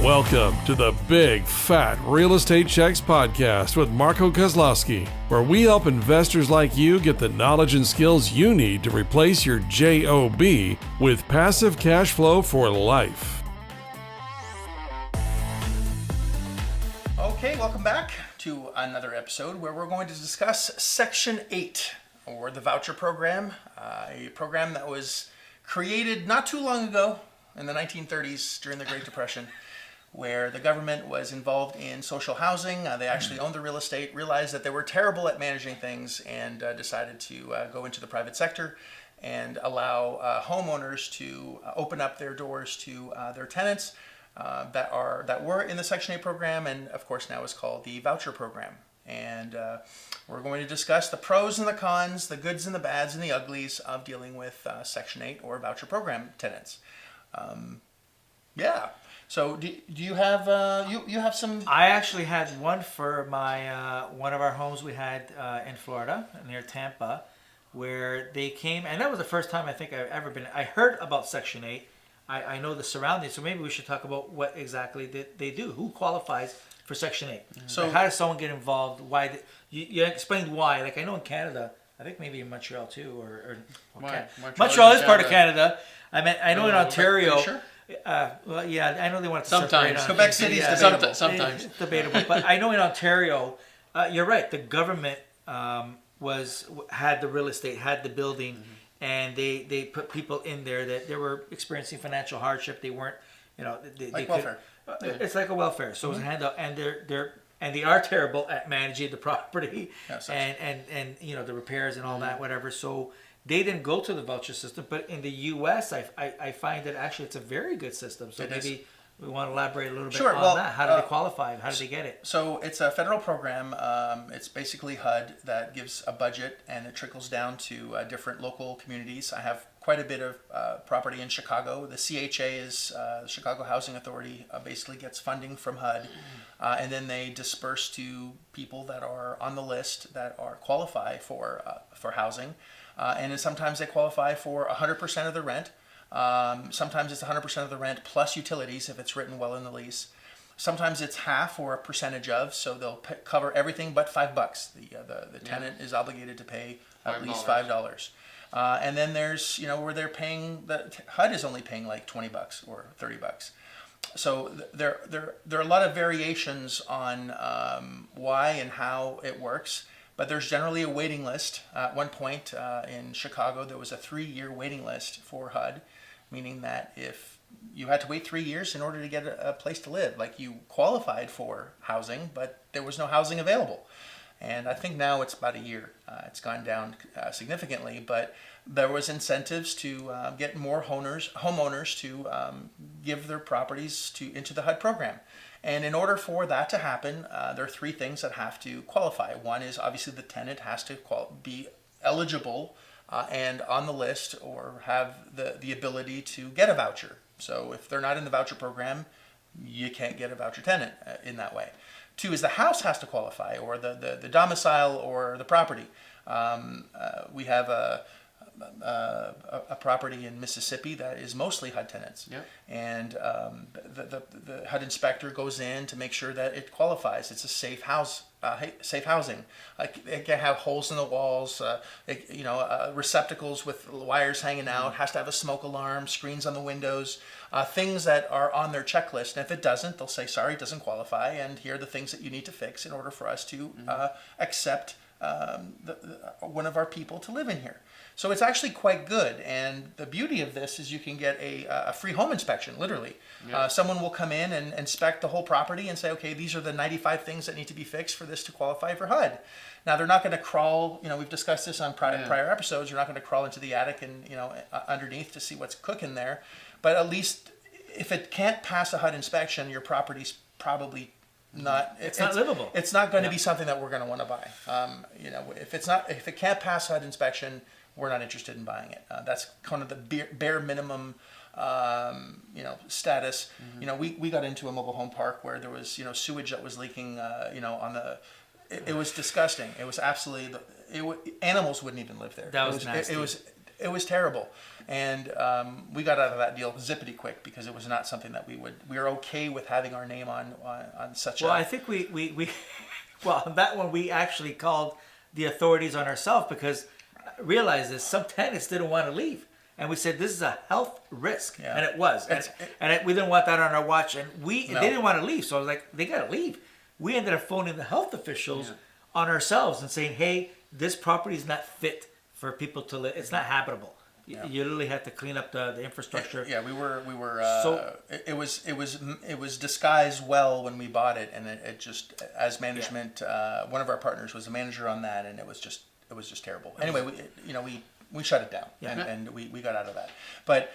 Welcome to the Big Fat Real Estate Checks podcast with Marco Kozlowski, where we help investors like you get the knowledge and skills you need to replace your JOB with passive cash flow for life. Okay, welcome back to another episode where we're going to discuss Section 8, or the voucher program, a program that was created not too long ago in the 1930s during the Great Depression, where the government was involved in social housing. They actually owned the real estate, realized that they were terrible at managing things, and decided to go into the private sector and allow homeowners to open up their doors to their tenants that were in the Section 8 program, and of course now is called the voucher program. And we're going to discuss the pros and the cons, the goods and the bads and the uglies of dealing with Section 8 or voucher program tenants. So do you have you have some? I actually had one for my one of our homes we had in Florida near Tampa, where they came, and that was the first time I think I've ever been. I heard about Section 8. I know the surroundings, so maybe we should talk about what exactly they do. Who qualifies for Section 8? So how does someone get involved? Why? You explained why. Like I know in Canada, I think maybe in Montreal too, or Montreal is part of Canada. I know in Ontario. Sure? Well, yeah, I know they want to sometimes separate Quebec City is debatable. Sometimes it's debatable, but I know in Ontario, you're right. The government had the real estate, had the building, and they put people in there that they were experiencing financial hardship. They weren't, they welfare. It's like a welfare. So it was a handout, and they are terrible at managing the property and the repairs and all that, whatever. So they didn't go to the voucher system, but in the U.S., I find that actually it's a very good system. So maybe we want to elaborate a little bit on that. How do they qualify? How do they get it? So it's a federal program. It's basically HUD that gives a budget, and it trickles down to different local communities. I have quite a bit of property in Chicago. The CHA is the Chicago Housing Authority, basically gets funding from HUD, and then they disperse to people that are on the list that are qualify for housing. And then sometimes they qualify for 100% of the rent. Sometimes it's 100% of the rent plus utilities if it's written well in the lease. Sometimes it's half or a percentage of, so they'll cover everything but $5. The tenant is obligated to pay at least $5. And then there's where they're paying, the HUD is only paying like $20 or $30. So there are a lot of variations on why and how it works. But there's generally a waiting list. At one point in Chicago, there was a 3-year waiting list for HUD, meaning that if you had to wait 3 years in order to get a place to live, like you qualified for housing, but there was no housing available. And I think now it's about a year. It's gone down significantly, but there was incentives to get more homeowners to give their properties into the HUD program. And in order for that to happen, there are 3 things that have to qualify. One is obviously the tenant has to be eligible and on the list or have the ability to get a voucher. So if they're not in the voucher program, you can't get a voucher tenant in that way. 2 is the house has to qualify, or the domicile or the property. We have a property in Mississippi that is mostly HUD tenants. Yep. And the HUD inspector goes in to make sure that it qualifies. It's a safe housing. It can have holes in the walls, receptacles with wires hanging out, has to have a smoke alarm, screens on the windows, things that are on their checklist. And if it doesn't, they'll say, sorry, it doesn't qualify, and here are the things that you need to fix in order for us to accept one of our people to live in here. So it's actually quite good, and the beauty of this is you can get a free home inspection, literally. Yep. Someone will come in and inspect the whole property and say, okay, these are the 95 things that need to be fixed for this to qualify for HUD. Now, they're not going to crawl, we've discussed this on prior episodes, you're not going to crawl into the attic and, underneath to see what's cooking there, but at least if it can't pass a HUD inspection, your property's probably not. It's not livable. It's not going to be something that we're going to want to buy. If it can't pass HUD inspection, we're not interested in buying it. That's kind of the bare minimum, status. We got into a mobile home park where there was, sewage that was leaking, on the. It was disgusting. It was absolutely. Animals wouldn't even live there. That was nasty. It was terrible. And we got out of that deal zippity quick because it was not something that we were okay with having our name on such Well, I think we well, on that one we actually called the authorities on ourselves because realized that some tenants didn't want to leave. And we said, this is a health risk. Yeah. And it was. We didn't want that on our watch. And they didn't want to leave. So I was like, they got to leave. We ended up phoning the health officials on ourselves and saying, hey, this property is not fit for people to live. It's not habitable. Yeah. You literally have to clean up the infrastructure. Yeah, we were. So it was disguised well when we bought it, and it just as management. One of our partners was a manager on that, and it was just terrible. Anyway, we shut it down, and we got out of that. But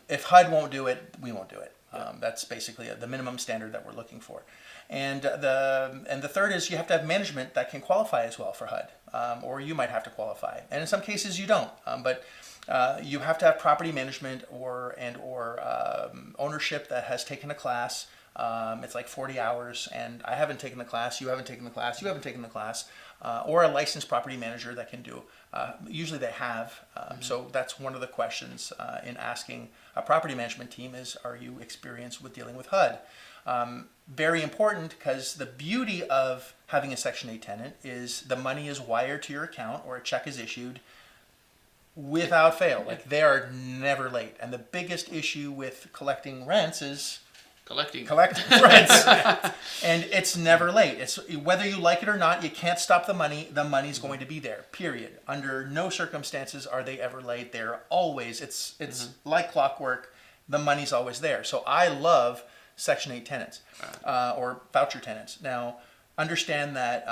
if HUD won't do it, we won't do it. That's basically the minimum standard that we're looking for. And the third is you have to have management that can qualify as well for HUD, or you might have to qualify, and in some cases you don't. But you have to have property management or ownership that has taken a class. It's like 40 hours, and I haven't taken the class. You haven't taken the class. You haven't taken the class, or a licensed property manager that can do. Usually they have. So that's one of the questions in asking a property management team is, are you experienced with dealing with HUD? Very important because the beauty of having a Section 8 tenant is the money is wired to your account or a check is issued without fail. Like they are never late. And the biggest issue with collecting rents is collecting rents. And it's never late. It's whether you like it or not, you can't stop the money. The money's going to be there. Period. Under no circumstances are they ever late. They're always it's like clockwork. The money's always there. So I love Section 8 tenants or voucher tenants. Now, understand that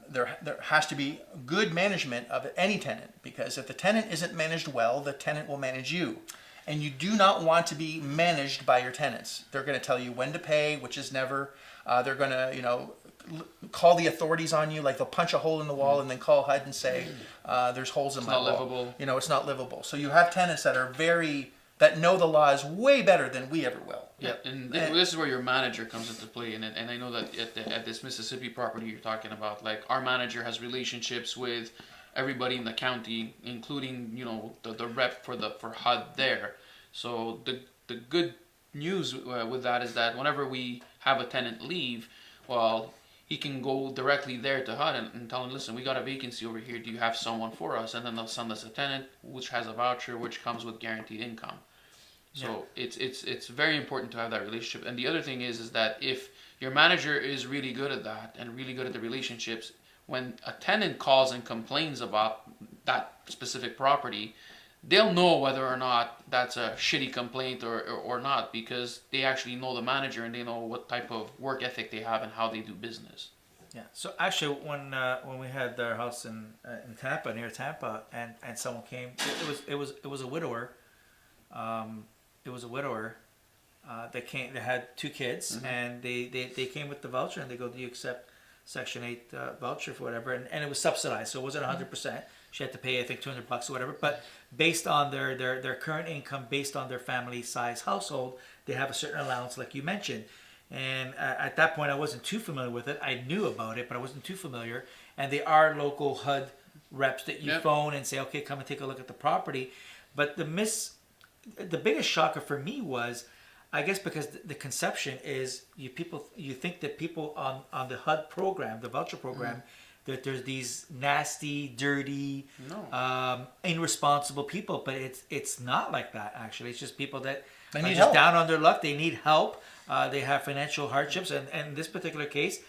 there has to be good management of any tenant, because if the tenant isn't managed well, the tenant will manage you. And you do not want to be managed by your tenants. They're going to tell you when to pay, which is never. They're going to, call the authorities on you. Like they'll punch a hole in the wall and then call HUD and say, "There's holes in my wall." It's not livable. It's not livable. So you have tenants that are that know the laws way better than we ever will. Yeah, and this is where your manager comes into play. And I know that at this Mississippi property you're talking about, like our manager has relationships with everybody in the county, including the rep for HUD there. So the good news with that is that whenever we have a tenant leave, well, he can go directly there to HUD and tell them, listen, we got a vacancy over here. Do you have someone for us? And then they'll send us a tenant which has a voucher which comes with guaranteed income. So it's very important to have that relationship. And the other thing is that if your manager is really good at that and really good at the relationships, when a tenant calls and complains about that specific property, they'll know whether or not that's a shitty complaint or not, because they actually know the manager and they know what type of work ethic they have and how they do business. Yeah. So actually, when we had our house in Tampa, near Tampa, and someone came, it was a widower. It was a widower that came. They had 2 kids, and they came with the voucher, and they go, "Do you accept Section 8 voucher for whatever?" And it was subsidized, so it wasn't 100%. She had to pay, I think, $200 or whatever. But based on their current income, based on their family size household, they have a certain allowance, like you mentioned. And at that point, I wasn't too familiar with it. I knew about it, but I wasn't too familiar. And they are local HUD reps that you phone and say, "Okay, come and take a look at the property." But the biggest shocker for me was, I guess because the conception is you think that people on the HUD program, the voucher program, that there's these nasty, dirty, irresponsible people, but it's not like that. Actually, it's just people that are just help. Down on their luck. They need help. They have financial hardships, and in this particular case,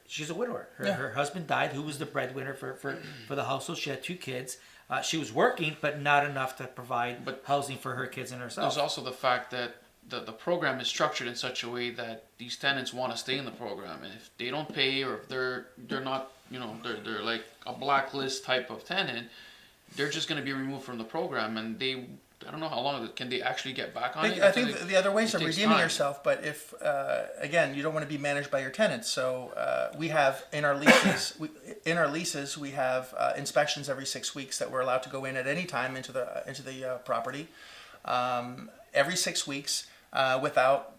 she's a widower. Her husband died, who was the breadwinner for the household. She had 2 kids. She was working, but not enough to provide housing for her kids and herself. There's also the fact that the program is structured in such a way that these tenants want to stay in the program, and if they don't pay, or if they're not, they're like a blacklist type of tenant, they're just going to be removed from the program, and I don't know how long can they actually get back on it. I think the other ways of redeeming yourself, but if again, you don't want to be managed by your tenants, so we have in our leases we have inspections every 6 weeks that we're allowed to go in at any time into the property every 6 weeks without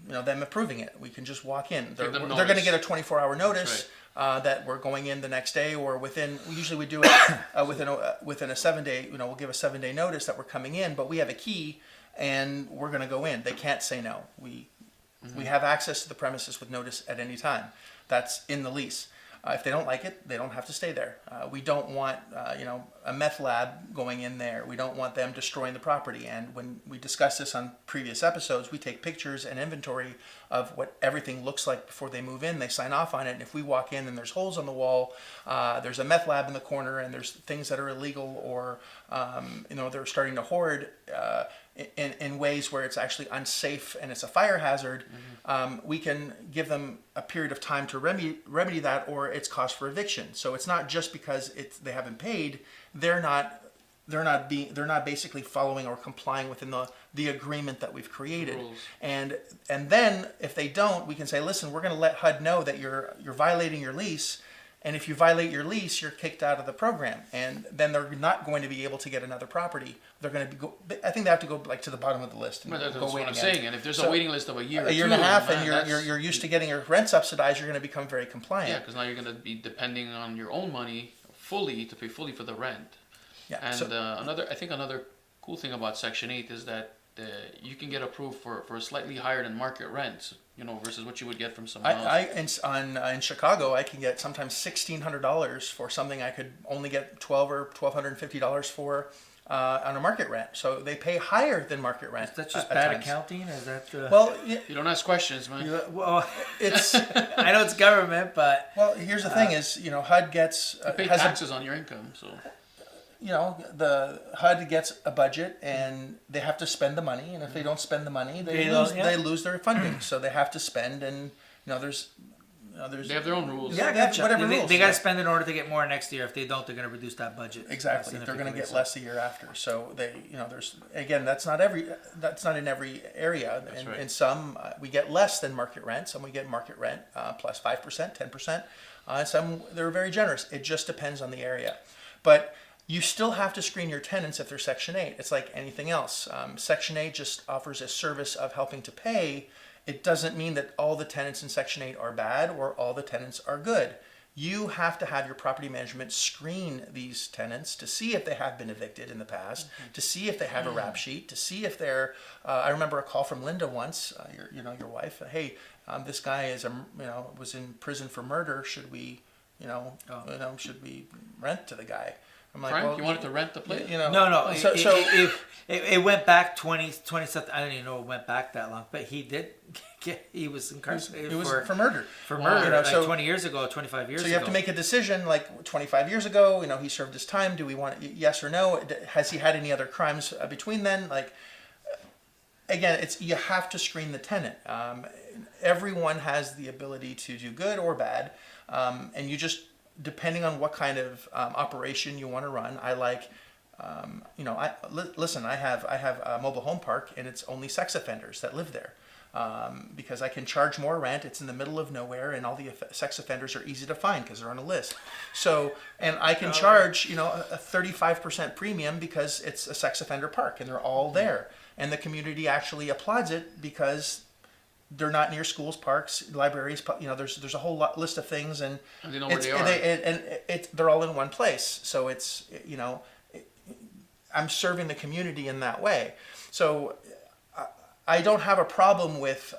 them approving it. We can just walk in. They're going to get a 24-hour notice. that we're going in the next day, or usually we do it within a 7-day, we'll give a 7-day notice that we're coming in, but we have a key and we're going to go in. They can't say no. We have access to the premises with notice at any time. That's in the lease. If they don't like it, they don't have to stay there. We don't want, a meth lab going in there. We don't want them destroying the property. And when we discuss this on previous episodes, we take pictures and inventory of what everything looks like before they move in. They sign off on it. And if we walk in and there's holes on the wall, there's a meth lab in the corner, and there's things that are illegal, or they're starting to hoard in ways where it's actually unsafe and it's a fire hazard, we can give them a period of time to remedy that, or it's cause for eviction. So it's not just because they haven't paid; they're not basically following or complying within the agreement that we've created. Rules. And then if they don't, we can say, listen, we're going to let HUD know that you're violating your lease. And if you violate your lease, you're kicked out of the program, and then they're not going to be able to get another property. They're going to I think they have to go to the bottom of the list. And That's go what I'm again. saying. And if there's a waiting list of a year and a half, and you're used to getting your rent subsidized, you're going to become very compliant. Yeah, because now you're going to be depending on your own money to pay fully for the rent. Yeah. And another cool thing about Section 8 is that you can get approved for slightly higher than market rents, versus what you would get from someone else. In Chicago, I can get sometimes $1,600 for something I could only get $1,200 or $1,250 for on a market rent. So they pay higher than market rent. Is that just bad accounting? Is that well? You don't ask questions, man. Well, It's I know it's government, but here's the thing: is HUD gets you pay taxes on your income, so. The HUD gets a budget and they have to spend the money, and if they don't spend the money, they lose their funding. So they have to spend, and there's they have their own rules. Yeah, gotcha. Whatever rules. They got to spend in order to get more next year. If they don't, they're going to reduce that budget. Exactly, they're going to get less the year after. So there's that's not in every area. That's right. In some we get less than market rent. Some we get market rent plus 5%, 10%. Some they're very generous. It just depends on the area, but you still have to screen your tenants if they're Section 8. It's like anything else. Section 8 just offers a service of helping to pay. It doesn't mean that all the tenants in Section 8 are bad or all the tenants are good. You have to have your property management screen these tenants to see if they have been evicted in the past, to see if they have a rap sheet, to see if they're. I remember a call from Linda once, your wife. Hey, this guy was in prison for murder. Should we, should we rent to the guy? I'm like, Frank, you wanted to rent the place? No. So it went back 20 something. I don't even know it went back that long, but he did. He was incarcerated for murder. For murder, 20 years ago, 25 years ago. So you have to make a decision. Like 25 years ago, he served his time. Do we want yes or no? Has he had any other crimes between then? Like, again, you have to screen the tenant. Everyone has the ability to do good or bad, and you just. Depending on what kind of operation you want to run, I like, listen. I have a mobile home park, and it's only sex offenders that live there, because I can charge more rent. It's in the middle of nowhere, and all the sex offenders are easy to find because they're on a list. So, and I can charge a 35% premium because it's a sex offender park, and they're all there, and the community actually applauds it because. They're not near schools, parks, libraries. There's a whole list of things, and they know where they are. They're all in one place. So it's I'm serving the community in that way. So I don't have a problem with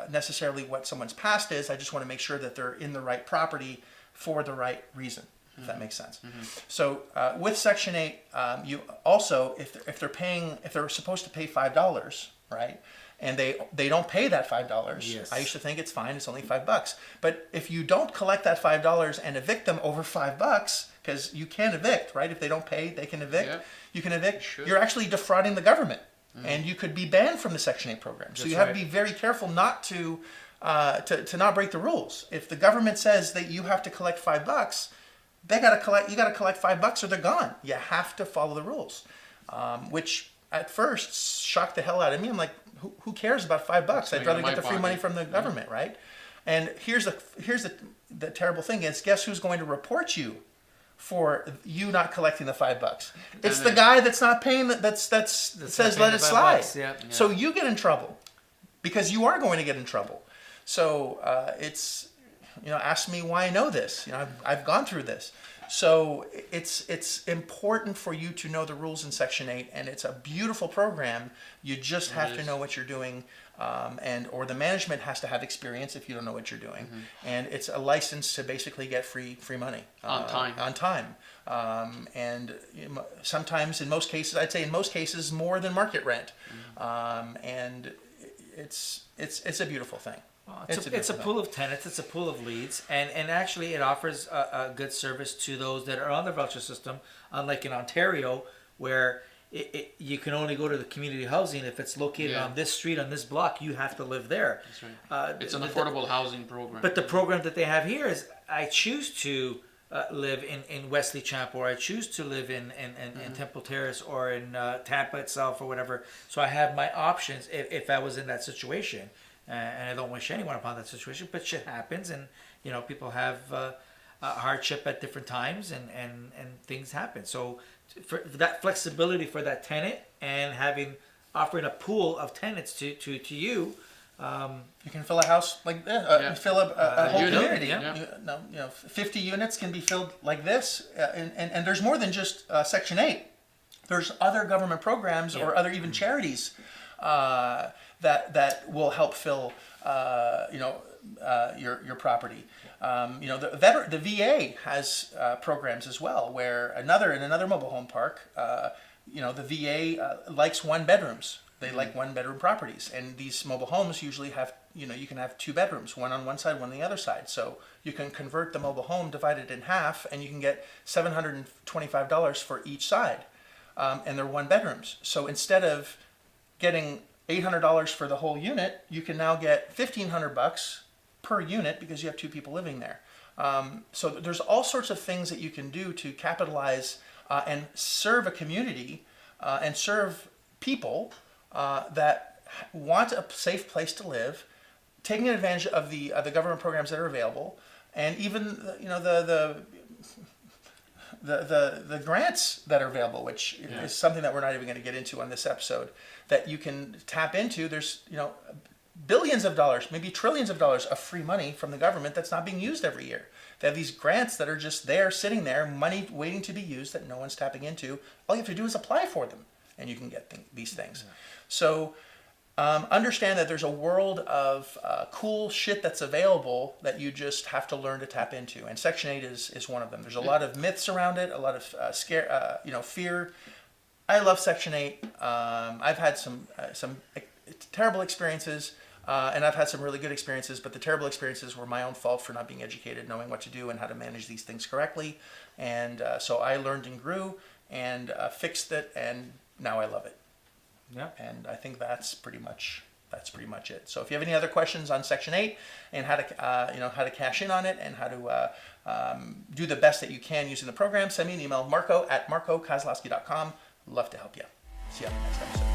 necessarily what someone's past is. I just want to make sure that they're in the right property for the right reason. If that makes sense. Mm-hmm. So with Section 8, you also if they're supposed to pay $5, right? And they don't pay that $5. Yes. I used to think it's fine. It's only $5. But if you don't collect that $5 and evict them over $5, because you can evict, right? If they don't pay, they can evict. Yep. You can evict. You're actually defrauding the government, and you could be banned from the Section 8 program. So you have to be very careful not to not break the rules. If the government says that you have to collect $5, you got to collect $5 or they're gone. You have to follow the rules, which at first shocked the hell out of me. I'm like, who cares about $5? I'd rather get the free money from the government, right? And here's the terrible thing is, guess who's going to report you for you not collecting the $5? It's the guy that's not paying. That says let it slide. Yep. So you get in trouble because you are going to get in trouble. So ask me why I know this. I've gone through this. So it's important for you to know the rules in Section 8, and it's a beautiful program. You just have to know what you're doing, or the management has to have experience if you don't know what you're doing. And it's a license to basically get free money On time. On time, and sometimes, in most cases, I'd say in most cases more than market rent, and it's a beautiful thing. It's a pool of tenants. It's a pool of leads, and actually it offers a good service to those that are on the voucher system. Unlike in Ontario, where you can only go to the community housing if it's located on this street, on this block. You have to live there. That's right. It's an affordable housing program. But the program that they have here is, I choose to live in Wesley Champ, or I choose to live in Temple Terrace, or in Tampa itself, or whatever. So I have my options if I was in that situation. And I don't wish anyone upon that situation, but shit happens, and people have a hardship at different times, and things happen. So for that flexibility for that tenant, and offering a pool of tenants to you. You can fill a house like this, fill a whole unit, community. yeah. 50 units can be filled like this, and there's more than just Section 8. There's other government programs or other even charities that will help fill your property. The VA has programs as well, where in another mobile home park, the VA likes 1 bedrooms. They like 1 bedroom properties, and these mobile homes usually have, you can have 2 bedrooms, one on one side, one on the other side. So you can convert the mobile home, divide it in half, and you can get $725 for each side, and they're 1 bedrooms. So instead of getting $800 for the whole unit, you can now get $1,500 per unit because you have 2 people living there. So there's all sorts of things that you can do to capitalize and serve a community and serve people that want a safe place to live, taking advantage of the government programs that are available, and even the grants that are available, which is something that we're not even going to get into on this episode, that you can tap into. There's billions of dollars, maybe trillions of dollars of free money from the government that's not being used every year. They have these grants that are just there, sitting there, money waiting to be used that no one's tapping into. All you have to do is apply for them, and you can get these things. So understand that there's a world of cool shit that's available that you just have to learn to tap into, and Section 8 is one of them. There's a lot of myths around it, a lot of fear. I love Section 8. I've had some terrible experiences, and I've had some really good experiences, but the terrible experiences were my own fault for not being educated, knowing what to do and how to manage these things correctly. And so I learned and grew and fixed it, and now I love it. Yeah. And I think that's pretty much it. So if you have any other questions on Section 8 and how to cash in on it and how to do the best that you can using the program, send me an email, marco@marcokozlowski.com. Love to help you. See you on the next episode.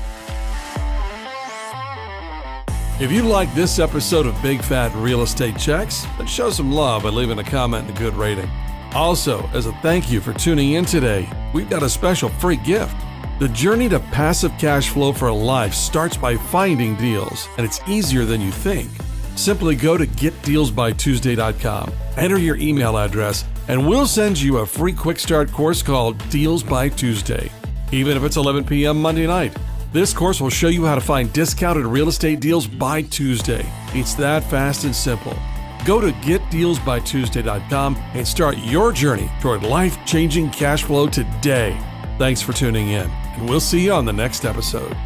If you like this episode of Big Fat Real Estate Checks, then show some love by leaving a comment and a good rating. Also, as a thank you for tuning in today, we've got a special free gift. The journey to passive cash flow for life starts by finding deals, and it's easier than you think. Simply go to getdealsbytuesday.com, enter your email address, and we'll send you a free quick start course called Deals by Tuesday. Even if it's 11 p.m. Monday night, this course will show you how to find discounted real estate deals by Tuesday. It's that fast and simple. Go to getdealsbytuesday.com and start your journey toward life-changing cash flow today. Thanks for tuning in, and we'll see you on the next episode.